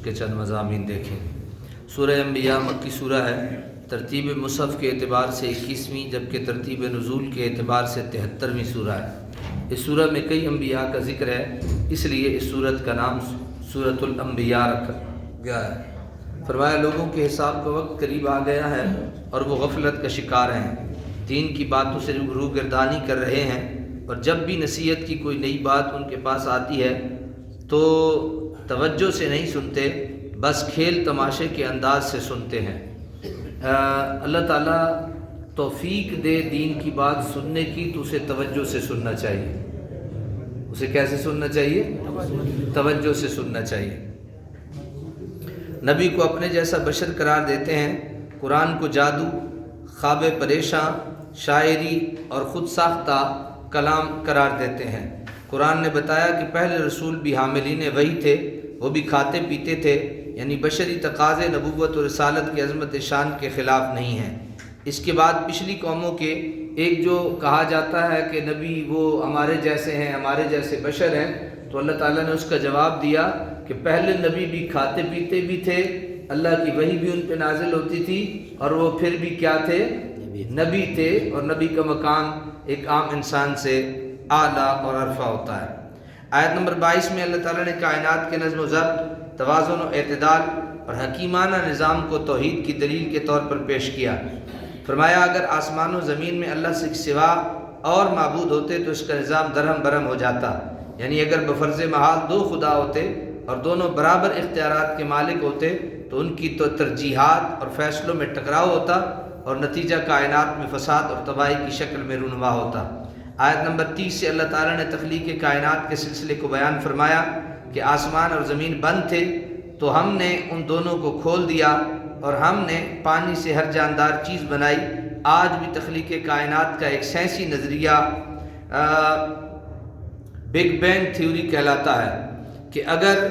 کے چند مضامین دیکھیں۔ سورہ انبیاء مکی سورہ ہے، ترتیب مصحف کے اعتبار سے 21ویں، جبکہ ترتیب نزول کے اعتبار سے 73ویں سورہ ہے۔ اس سورہ میں کئی انبیاء کا ذکر ہے، اس لیے اس سورت کا نام سورۃ الانبیاء رکھا گیا ہے۔ فرمایا لوگوں کے حساب کا وقت قریب آ گیا ہے اور وہ غفلت کا شکار ہیں، دین کی باتوں سے روگردانی کر رہے ہیں، اور جب بھی نصیحت کی کوئی نئی بات ان کے پاس آتی ہے تو توجہ سے نہیں سنتے، بس کھیل تماشے کے انداز سے سنتے ہیں۔ اللہ تعالیٰ توفیق دے دین کی بات سننے کی تو اسے توجہ سے سننا چاہیے۔ اسے کیسے سننا چاہیے؟ توجہ سے سننا چاہیے۔ نبی کو اپنے جیسا بشر قرار دیتے ہیں، قرآن کو جادو، خواب پریشاں، شاعری اور خود ساختہ کلام قرار دیتے ہیں۔ قرآن نے بتایا کہ پہلے رسول بھی حاملین وحی تھے، وہ بھی کھاتے پیتے تھے، یعنی بشری تقاضے نبوت و رسالت کی عظمت شان کے خلاف نہیں ہیں۔ اس کے بعد پچھلی قوموں کے ایک جو کہا جاتا ہے کہ نبی وہ ہمارے جیسے ہیں، ہمارے جیسے بشر ہیں، تو اللہ تعالیٰ نے اس کا جواب دیا کہ پہلے نبی بھی کھاتے پیتے بھی تھے، اللہ کی وحی بھی ان پہ نازل ہوتی تھی، اور وہ پھر بھی کیا تھے؟ نبی تھے، اور نبی کا مقام ایک عام انسان سے اعلیٰ اور عرفہ ہوتا ہے۔ آیت نمبر 22 میں اللہ تعالیٰ نے کائنات کے نظم و ضبط، توازن و اعتدال اور حکیمانہ نظام کو توحید کی دلیل کے طور پر پیش کیا۔ فرمایا اگر آسمان و زمین میں اللہ سے سوا اور معبود ہوتے تو اس کا نظام درہم برہم ہو جاتا، یعنی اگر بفرض محال دو خدا ہوتے اور دونوں برابر اختیارات کے مالک ہوتے تو ان کی تو ترجیحات اور فیصلوں میں ٹکراؤ ہوتا اور نتیجہ کائنات میں فساد اور تباہی کی شکل میں رونما ہوتا۔ آیت نمبر 30 سے اللہ تعالیٰ نے تخلیق کائنات کے سلسلے کو بیان فرمایا کہ آسمان اور زمین بند تھے تو ہم نے ان دونوں کو کھول دیا اور ہم نے پانی سے ہر جاندار چیز بنائی۔ آج بھی تخلیق کائنات کا ایک سائنسی نظریہ بگ بینگ تھیوری کہلاتا ہے کہ اگر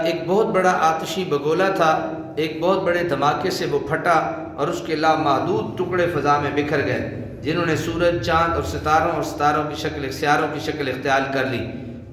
ایک بہت بڑا آتشی بگولا تھا، ایک بہت بڑے دھماکے سے وہ پھٹا اور اس کے لامحدود ٹکڑے فضا میں بکھر گئے، جنہوں نے سورج، چاند اور ستاروں کی شکل، سیاروں کی شکل اختیار کر لی۔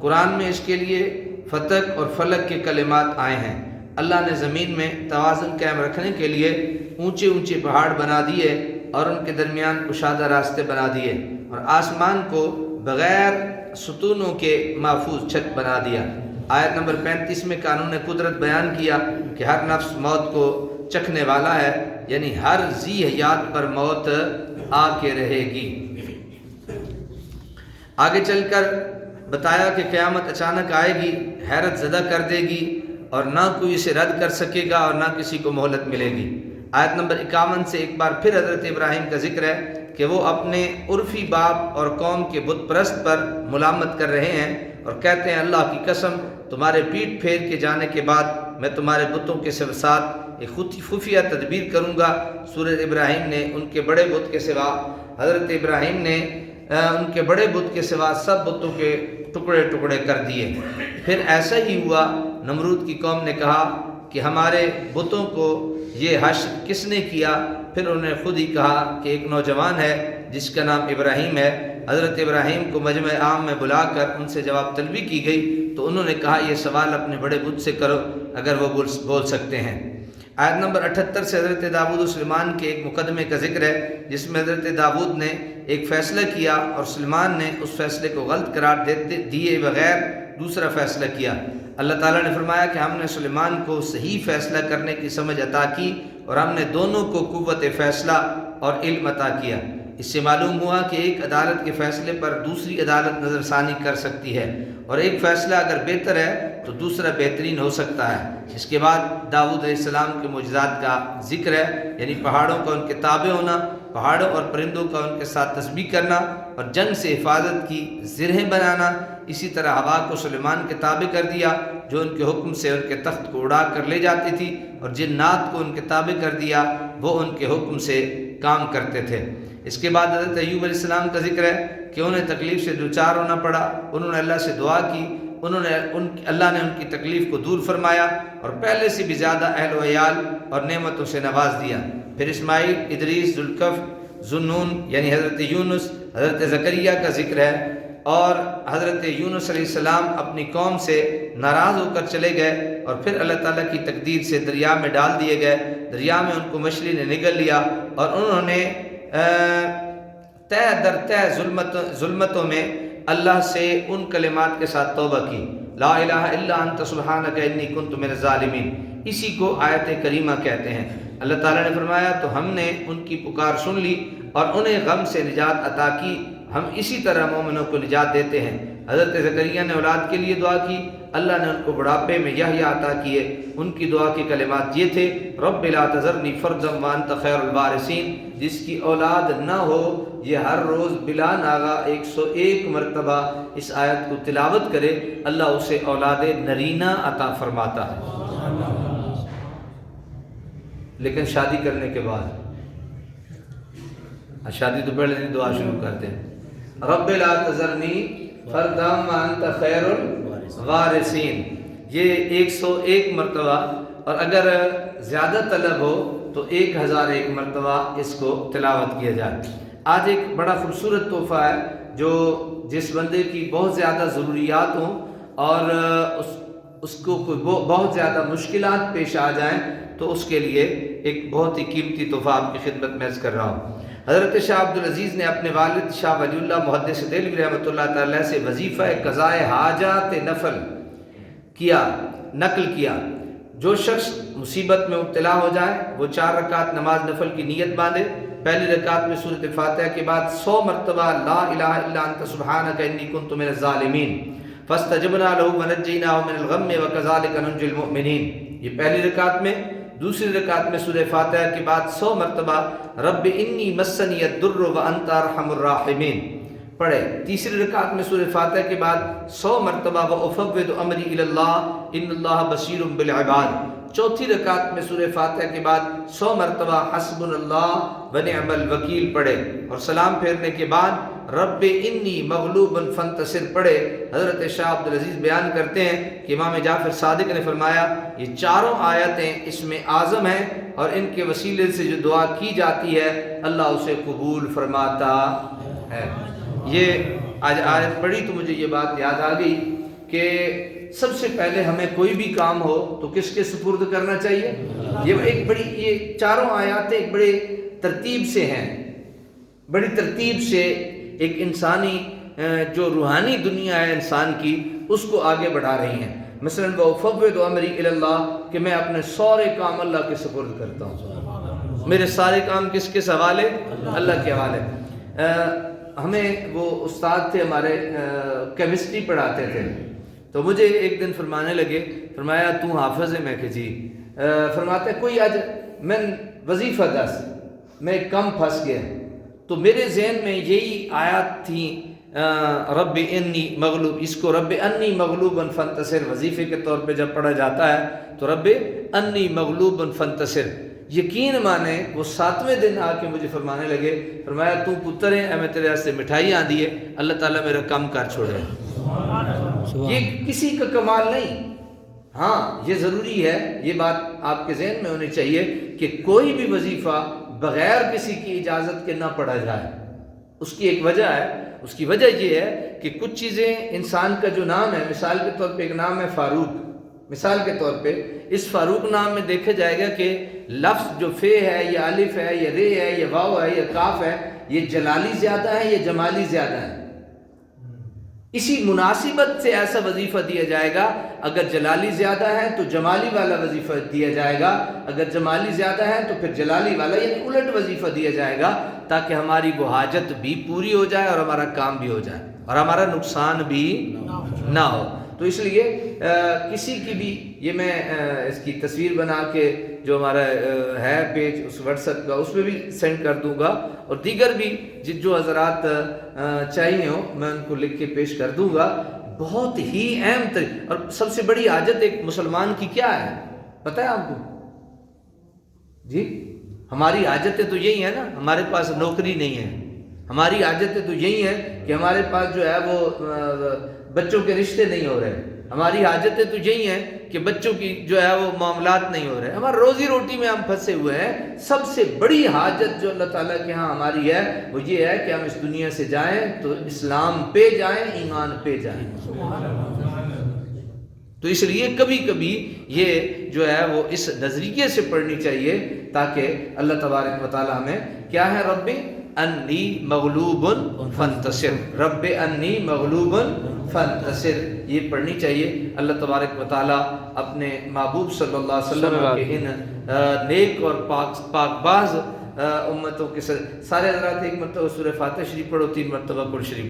قرآن میں اس کے لیے فتق اور فلک کے کلمات آئے ہیں۔ اللہ نے زمین میں توازن قائم رکھنے کے لیے اونچے اونچے پہاڑ بنا دیے اور ان کے درمیان کشادہ راستے بنا دیے، اور آسمان کو بغیر ستونوں کے محفوظ چھت بنا دیا۔ آیت نمبر 35 میں قانون قدرت بیان کیا کہ ہر نفس موت کو چکھنے والا ہے، یعنی ہر ذی حیات پر موت آ کے رہے گی۔ آگے چل کر بتایا کہ قیامت اچانک آئے گی، حیرت زدہ کر دے گی، اور نہ کوئی اسے رد کر سکے گا اور نہ کسی کو مہلت ملے گی۔ آیت نمبر 51 سے ایک بار پھر حضرت ابراہیم کا ذکر ہے کہ وہ اپنے عرفی باپ اور قوم کے بت پرست پر ملامت کر رہے ہیں اور کہتے ہیں اللہ کی قسم تمہارے پیٹھ پھیر کے جانے کے بعد میں تمہارے بتوں کے ساتھ ایک خفیہ تدبیر کروں گا۔ سورۃ ابراہیم نے ان کے بڑے بت کے سوا حضرت ابراہیم نے ان کے بڑے بت کے سوا سب بتوں کے ٹکڑے ٹکڑے کر دیے۔ پھر ایسا ہی ہوا، نمرود کی قوم نے کہا کہ ہمارے بتوں کو یہ حشر کس نے کیا؟ پھر انہوں نے خود ہی کہا کہ ایک نوجوان ہے جس کا نام ابراہیم ہے۔ حضرت ابراہیم کو مجمع عام میں بلا کر ان سے جواب طلبی کی گئی تو انہوں نے کہا یہ سوال اپنے بڑے بت سے کرو اگر وہ بول سکتے ہیں۔ آیت نمبر 78 سے حضرت داؤد و سلیمان کے ایک مقدمے کا ذکر ہے جس میں حضرت داؤد نے ایک فیصلہ کیا اور سلیمان نے اس فیصلے کو غلط قرار دیے بغیر دوسرا فیصلہ کیا۔ اللہ تعالیٰ نے فرمایا کہ ہم نے سلیمان کو صحیح فیصلہ کرنے کی سمجھ عطا کی اور ہم نے دونوں کو قوت فیصلہ اور علم عطا کیا۔ اس سے معلوم ہوا کہ ایک عدالت کے فیصلے پر دوسری عدالت نظر ثانی کر سکتی ہے، اور ایک فیصلہ اگر بہتر ہے تو دوسرا بہترین ہو سکتا ہے۔ اس کے بعد داؤد علیہ السلام کے معجزات کا ذکر ہے، یعنی پہاڑوں کا ان کے تابع ہونا، پہاڑوں اور پرندوں کا ان کے ساتھ تسبیح کرنا اور جنگ سے حفاظت کی زرہیں بنانا۔ اسی طرح ہوا کو سلیمان کے تابع کر دیا جو ان کے حکم سے ان کے تخت کو اڑا کر لے جاتی تھی، اور جنات کو ان کے تابع کر دیا، وہ ان کے حکم سے کام کرتے تھے۔ اس کے بعد حضرت ایوب علیہ السلام کا ذکر ہے کہ انہیں تکلیف سے دوچار ہونا پڑا، انہوں نے اللہ سے دعا کی، اللہ نے ان کی تکلیف کو دور فرمایا اور پہلے سے بھی زیادہ اہل و عیال اور نعمتوں سے نواز دیا۔ پھر اسماعیل، ادریس، ذوالکفل، ذوالنون یعنی حضرت یونس، حضرت زکریا کا ذکر ہے، اور حضرت یونس علیہ السلام اپنی قوم سے ناراض ہو کر چلے گئے اور پھر اللہ تعالیٰ کی تقدیر سے دریا میں ڈال دیے گئے. دریا میں ان کو مچھلی نے نگل لیا اور انہوں نے تہ در تہ ظلمتوں میں اللہ سے ان کلمات کے ساتھ توبہ کی، لا الہ الا انت سبحانک انی کنت من الظالمین. اسی کو آیت کریمہ کہتے ہیں. اللہ تعالیٰ نے فرمایا تو ہم نے ان کی پکار سن لی اور انہیں غم سے نجات عطا کی. ہم اسی طرح مومنوں کو نجات دیتے ہیں. حضرت زکریا نے اولاد کے لیے دعا کی، اللہ نے ان کو بڑھاپے میں یحییٰ عطا کیے. ان کی دعا کے کلمات یہ تھے، رب لا تذرنی فردا وانت خیر الوارثین. جس کی اولاد نہ ہو یہ ہر روز بلا ناغہ 101 مرتبہ اس آیت کو تلاوت کرے، اللہ اسے اولاد نرینہ عطا فرماتا ہے. لیکن شادی کرنے کے بعد، شادی تو پہلے نہیں، دعا شروع کرتے ہیں، رب لا تذرنی فردا وانت خیر الوارثین. یہ 101 مرتبہ، اور اگر زیادہ طلب ہو تو 1001 مرتبہ اس کو تلاوت کیا جائے. آج ایک بڑا خوبصورت تحفہ ہے جو جس بندے کی بہت زیادہ ضروریات ہوں اور اس کو کوئی بہت زیادہ مشکلات پیش آ جائیں تو اس کے لیے ایک بہت ہی قیمتی تحفہ آپ کی خدمت میں عرض کر رہا ہوں. حضرت شاہ عبدالعزیز نے اپنے والد شاہ ولی اللہ محدث دہلوی رحمۃ اللہ تعالی سے وظیفہ قضائے حاجات نفل نقل کیا. جو شخص مصیبت میں مبتلا ہو جائے وہ 4 رکعت نماز نفل کی نیت باندھے. پہلی رکعت میں سورۃ فاتحہ کے بعد 100 مرتبہ لا الہ الا انت سبحانک انی کنت من الظالمین فاستجبنا له ونجیناه من الغم وکذالک ننجی المؤمنین. یہ پہلی رکعت میں. دوسری رکعت میں سورہ فاتحہ کے بعد 100 مرتبہ رب انی مسنی الضر وانت ارحم الراحمین پڑھے. تیسری رکعت میں سورہ فاتحہ کے بعد 100 مرتبہ وافوض امری الی اللہ ان اللہ بصیر بالعباد. چوتھی رکعت میں سورہ فاتحہ کے بعد 100 مرتبہ حسبنا اللہ ونعم الوکیل پڑھے اور سلام پھیرنے کے بعد رب انی مغلوب فانتصر پڑھے. حضرت شاہ عبدالعزیز بیان کرتے ہیں کہ امام جعفر صادق نے فرمایا یہ چاروں آیتیں اسم اعظم ہیں اور ان کے وسیلے سے جو دعا کی جاتی ہے اللہ اسے قبول فرماتا ہے. یہ آج آیت پڑھی تو مجھے یہ بات یاد آ گئی کہ سب سے پہلے ہمیں کوئی بھی کام ہو تو کس کے سپرد کرنا چاہیے. یہ چاروں آیاتیں ایک بڑے ترتیب سے ہیں، بڑی ترتیب سے ایک انسانی جو روحانی دنیا ہے انسان کی اس کو آگے بڑھا رہی ہیں. مثلا وَأُفَوِّضُ أَمْرِي إِلَى اللَّهِ کہ میں اپنے سارے کام اللہ کے سپرد کرتا ہوں. میرے سارے کام کس کے حوالے؟ اللہ کے حوالے. ہمیں وہ استاد تھے ہمارے کیمسٹری پڑھاتے تھے تو مجھے ایک دن فرمانے لگے، فرمایا تو حافظ ہے؟ میں کہ جی. فرماتے کوئی آج میں وظیفہ دس میں کم پھنس گیا تو میرے ذہن میں یہی آیات تھی رب انی مغلوب. اس کو رب انی مغلوب فانتصر وظیفے کے طور پہ جب پڑھا جاتا ہے تو رب انی مغلوب فانتصر. یقین مانے وہ 7ویں دن آ کے مجھے فرمانے لگے، فرمایا تو پتر ہے میں تیرے واسطے مٹھائی آندھی ہے، اللہ تعالیٰ میرا کام کر چھوڑے. یہ کسی کا کمال نہیں. ہاں یہ ضروری ہے، یہ بات آپ کے ذہن میں ہونی چاہیے کہ کوئی بھی وظیفہ بغیر کسی کی اجازت کے نہ پڑھا جائے. اس کی ایک وجہ ہے. اس کی وجہ یہ ہے کہ کچھ چیزیں انسان کا جو نام ہے، مثال کے طور پہ ایک نام ہے فاروق. مثال کے طور پہ اس فاروق نام میں دیکھا جائے گا کہ لفظ جو فے ہے یا الف ہے یا رے ہے یا واو ہے یا کاف ہے، یہ جلالی زیادہ ہے یا جمالی زیادہ ہے. اسی مناسبت سے ایسا وظیفہ دیا جائے گا. اگر جلالی زیادہ ہے تو جمالی والا وظیفہ دیا جائے گا، اگر جمالی زیادہ ہے تو پھر جلالی والا یعنی الٹ وظیفہ دیا جائے گا تاکہ ہماری وہ حاجت بھی پوری ہو جائے اور ہمارا کام بھی ہو جائے اور ہمارا نقصان بھی نہ ہو. تو اس لیے کسی کی بھی یہ میں اس کی تصویر بنا کے جو ہمارا ہے پیج اس واٹس ایپ کا اس پہ بھی سینڈ کر دوں گا اور دیگر بھی جو حضرات چاہیے ہوں میں ان کو لکھ کے پیش کر دوں گا. بہت ہی اہم اور سب سے بڑی حاجت ایک مسلمان کی کیا ہے پتہ ہے آپ کو؟ جی ہماری حاجتیں تو یہی ہیں نا. ہمارے پاس نوکری نہیں ہے، ہماری حاجتیں تو یہی ہیں کہ ہمارے پاس جو ہے وہ بچوں کے رشتے نہیں ہو رہے. ہماری حاجتیں تو یہی ہیں کہ بچوں کی جو ہے وہ معاملات نہیں ہو رہے. ہمارا روزی روٹی میں ہم پھنسے ہوئے ہیں. سب سے بڑی حاجت جو اللہ تعالیٰ کے ہاں ہماری ہے وہ یہ ہے کہ ہم اس دنیا سے جائیں تو اسلام پہ جائیں، ایمان پہ جائیں. تو اس لیے کبھی کبھی یہ جو ہے وہ اس نظریے سے پڑھنی چاہیے تاکہ اللہ تبارک و تعالی ہمیں کیا ہے، رب انی مغلوب فانتصر، رب انی مغلوب فانتصر، یہ پڑھنی چاہیے۔ اللہ تبارک و تعالی اپنے محبوب صلی اللہ علیہ وسلم کے ان نیک اور پاک باز امتوں کے سارے حضرات ایک مرتبہ سورہ فاتحہ شریف پڑھو، 3 مرتبہ قرآن شریف